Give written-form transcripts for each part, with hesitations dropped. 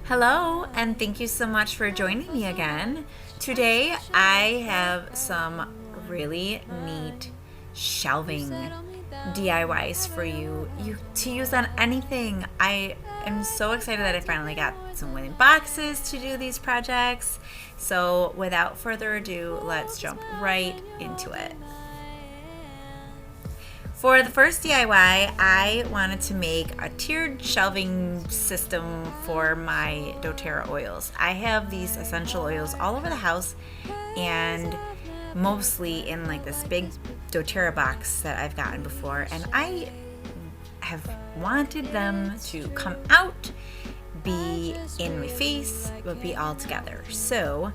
Hello, and thank you so much for joining me again. Today I have some really neat shelving DIYs for you to use on anything. I am so excited that I finally got some winning boxes to do these projects. So without further ado, let's jump right into it. For the first DIY, I wanted to make a tiered shelving system for my doTERRA oils. I have these essential oils all over the house and mostly in like this big doTERRA box that I've gotten before, and I have wanted them to come out, be in my face, but be all together. So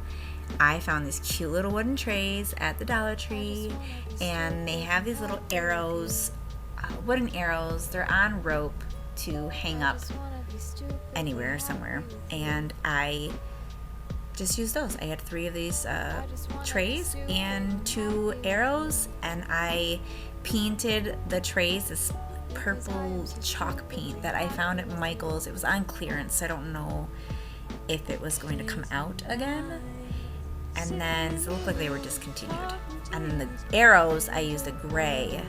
I found these cute little wooden trays at the Dollar Tree, and they have these little arrows, wooden arrows. They're on rope to hang up anywhere, somewhere, and I just used those. I had 3 of these trays and 2 arrows, and I painted the trays this purple chalk paint that I found at Michael's. It was on clearance, so I don't know if it was going to come out again. And then so it looked like they were discontinued. And then the arrows, I used a gray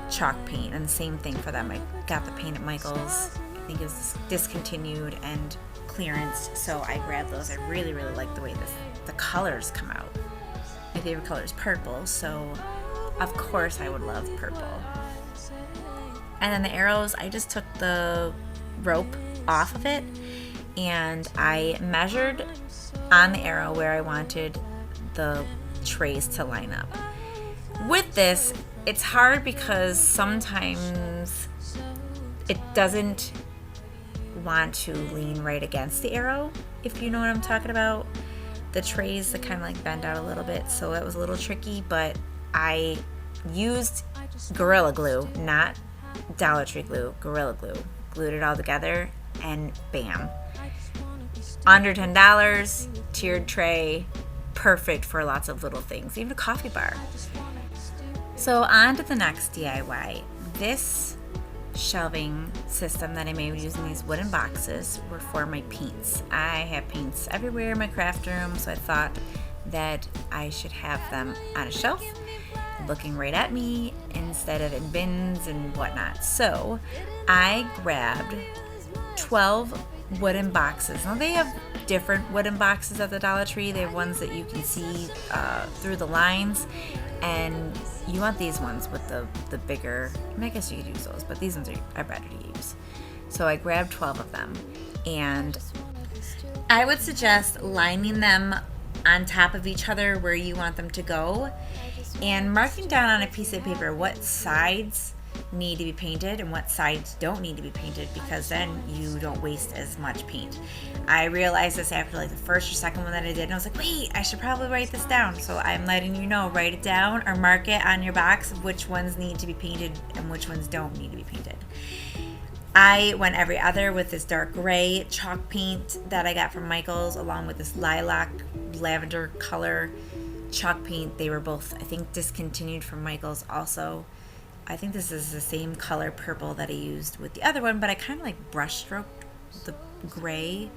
chalk paint, and the same thing for them. I got the paint at Michael's. I think it was discontinued and clearance, so I grabbed those. I really like the way the colors come out. My favorite color is purple, so of course I would love purple. And then the arrows, I just took the rope off of it, and I measured on the arrow where I wanted the trays to line up. With this, it's hard because sometimes it doesn't want to lean right against the arrow, if you know what I'm talking about. The trays that kind of like bend out a little bit, so that was a little tricky, but I used Gorilla Glue, not Dollar Tree glue, Gorilla Glue. Glued it all together, and bam. Under $10, tiered tray, perfect for lots of little things, even a coffee bar. So on to the next DIY. This shelving system that I made using these wooden boxes were for my paints. I have paints everywhere in my craft room, so I thought that I should have them on a shelf looking right at me instead of in bins and whatnot. So I grabbed 12 wooden boxes. Now they have different wooden boxes at the Dollar Tree. They have ones that you can see through the lines, and you want these ones with the bigger, I guess you could use those, but these ones are better to use. So I grabbed 12 of them, and I would suggest lining them on top of each other where you want them to go, and marking down on a piece of paper what sides need to be painted and what sides don't need to be painted, because then you don't waste as much paint. I realized this after like the first or second one that I did, and I was like, wait, I should probably write this down. So I'm letting you know, write it down or mark it on your box of which ones need to be painted and which ones don't need to be painted. I went every other with this dark gray chalk paint that I got from Michael's, along with this lilac lavender color chalk paint. They were both, I think, discontinued from Michael's also. I think this is the same color purple that I used with the other one, but I kind of like brush stroked the gray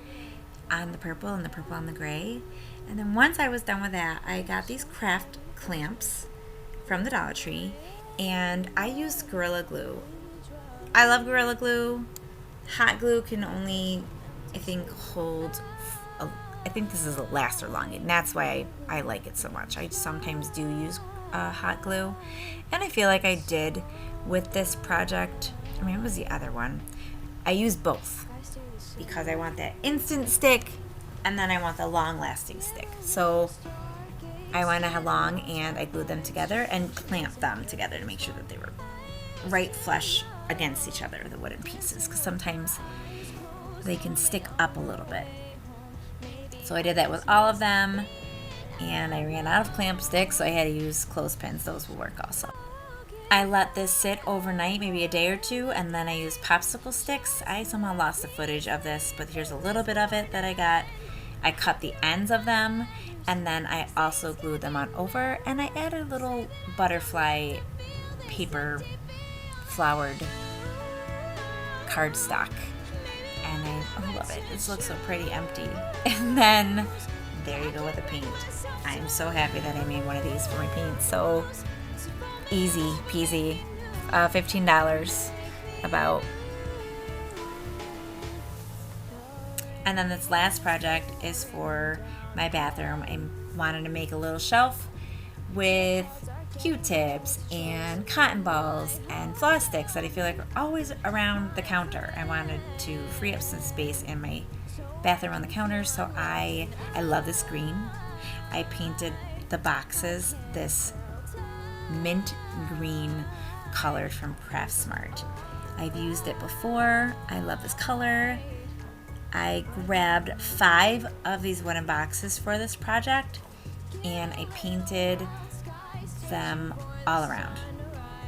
on the purple and the purple on the gray. And then once I was done with that, I got these craft clamps from the Dollar Tree, and I used Gorilla Glue. I love Gorilla Glue. Hot glue can only, I think, I think this is a laster long, and that's why I like it so much. I sometimes do use hot glue, and I feel like I did with this project. I mean, it was the other one. I used both because I want that instant stick, and then I want the long-lasting stick. So I went along and I glued them together and clamped them together to make sure that they were right flush against each other, the wooden pieces, because sometimes they can stick up a little bit. So I did that with all of them, and I ran out of clamp sticks, so I had to use clothespins. Those will work also. I let this sit overnight, maybe a day or two, and then I used popsicle sticks. I somehow lost the footage of this, but here's a little bit of it that I got. I cut the ends of them, and then I also glued them on over, and I added a little butterfly paper flowered cardstock. and I love it. This looks so pretty empty. And then there you go with the paint. I'm so happy that I made one of these for my paint. So easy peasy. $15 about. And then this last project is for my bathroom. I wanted to make a little shelf with Q-tips and cotton balls and floss sticks that I feel like are always around the counter. I wanted to free up some space in my bathroom on the counter, so I love this green. I painted the boxes this mint green color from Craft Smart. I've used it before. I love this color. I grabbed 5 of these wooden boxes for this project, and I painted them all around,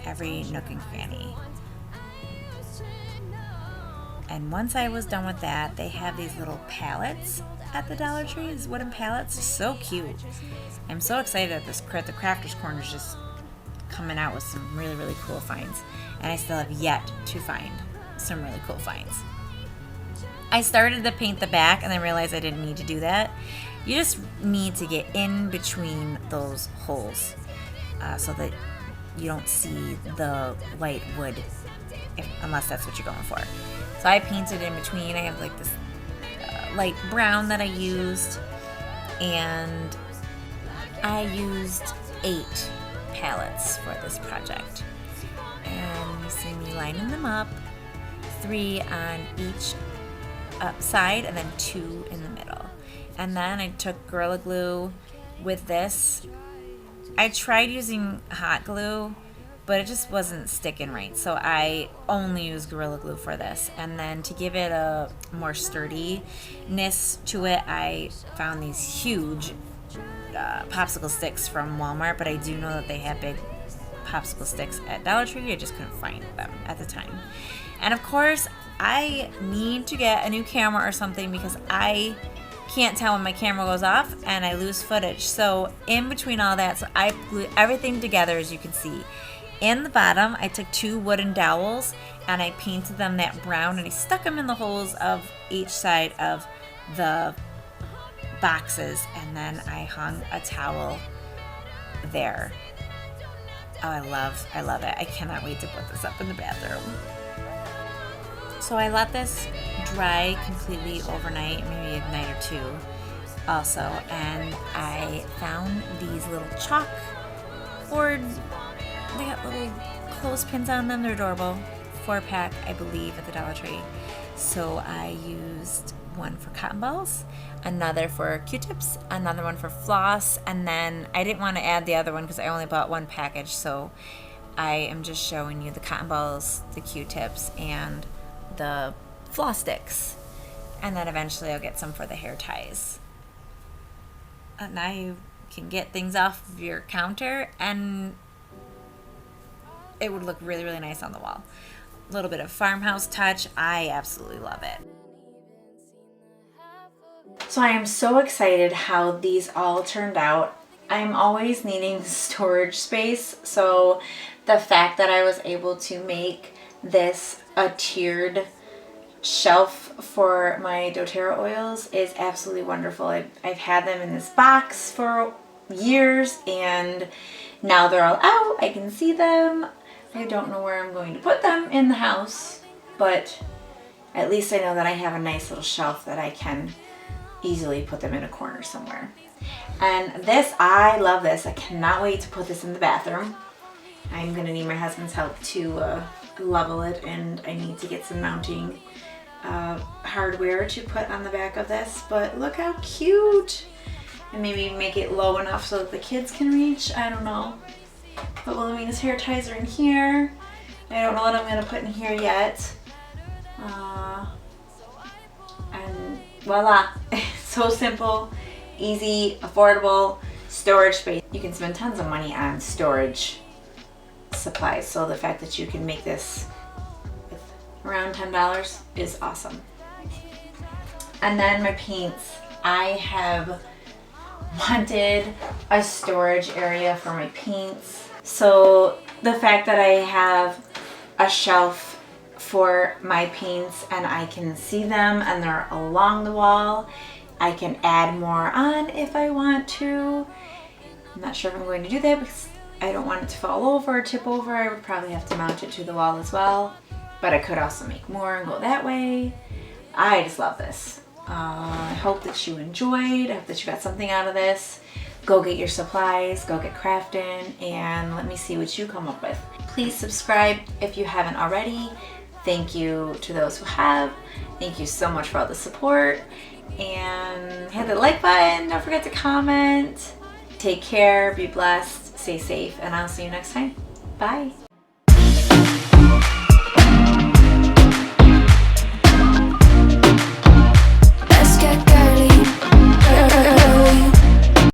every nook and cranny. And once I was done with that, they have these little pallets at the Dollar Tree, these wooden pallets. So cute. I'm so excited that the Crafters Corner is just coming out with some really, really cool finds. And I still have yet to find some really cool finds. I started to paint the back and then realized I didn't need to do that. You just need to get in between those holes so that you don't see the light wood, unless that's what you're going for. So I painted in between. I have like this light brown that I used, and I used 8 palettes for this project. And you see me lining them up, 3 on each side and then 2 in the middle. And then I took Gorilla Glue with this. I tried using hot glue, but it just wasn't sticking right, so I only used Gorilla Glue for this. And then to give it a more sturdiness to it, I found these huge popsicle sticks from Walmart, but I do know that they have big popsicle sticks at Dollar Tree. I just couldn't find them at the time. And of course, I need to get a new camera or something because I can't tell when my camera goes off and I lose footage. So in between all that, so I glued everything together, as you can see. In the bottom, I took 2 wooden dowels and I painted them that brown, and I stuck them in the holes of each side of the boxes, and then I hung a towel there. Oh, I love it. I cannot wait to put this up in the bathroom. So I let this dry completely overnight, maybe a night or 2 also, and I found these little chalk board. They got little clothespins on them. They're adorable. 4-pack, I believe, at the Dollar Tree. So I used one for cotton balls, another for Q-tips, another one for floss, and then I didn't want to add the other one because I only bought 1 package, so I am just showing you the cotton balls, the Q-tips, and the floss sticks. And then eventually I'll get some for the hair ties. Now you can get things off of your counter, and it would look really, really nice on the wall. A little bit of farmhouse touch. I absolutely love it. So I am so excited how these all turned out. I'm always needing storage space, so the fact that I was able to make this a tiered shelf for my doTERRA oils is absolutely wonderful. I've had them in this box for years, and now they're all out. I can see them. I don't know where I'm going to put them in the house, but at least I know that I have a nice little shelf that I can easily put them in a corner somewhere. And this, I love this. I cannot wait to put this in the bathroom. I'm gonna need my husband's help to level it, and I need to get some mounting hardware to put on the back of this, but look how cute. And maybe make it low enough so that the kids can reach. I don't know. But Wilhelmina's hair ties are in here. I don't know what I'm gonna put in here yet. And voila. So simple, easy, affordable, storage space. You can spend tons of money on storage supplies, so the fact that you can make this with around $10 is awesome. And then my paints. I have wanted a storage area for my paints, so the fact that I have a shelf for my paints and I can see them and they're along the wall. I can add more on if I want to. I'm not sure if I'm going to do that because I don't want it to fall over or tip over. I would probably have to mount it to the wall as well, but I could also make more and go that way. I just love this. I hope that you enjoyed. I hope that you got something out of this. Go get your supplies, go get crafting, and let me see what you come up with. Please subscribe if you haven't already. Thank you to those who have. Thank you so much for all the support. And hit the like button. Don't forget to comment. Take care, be blessed, stay safe, and I'll see you next time. Bye.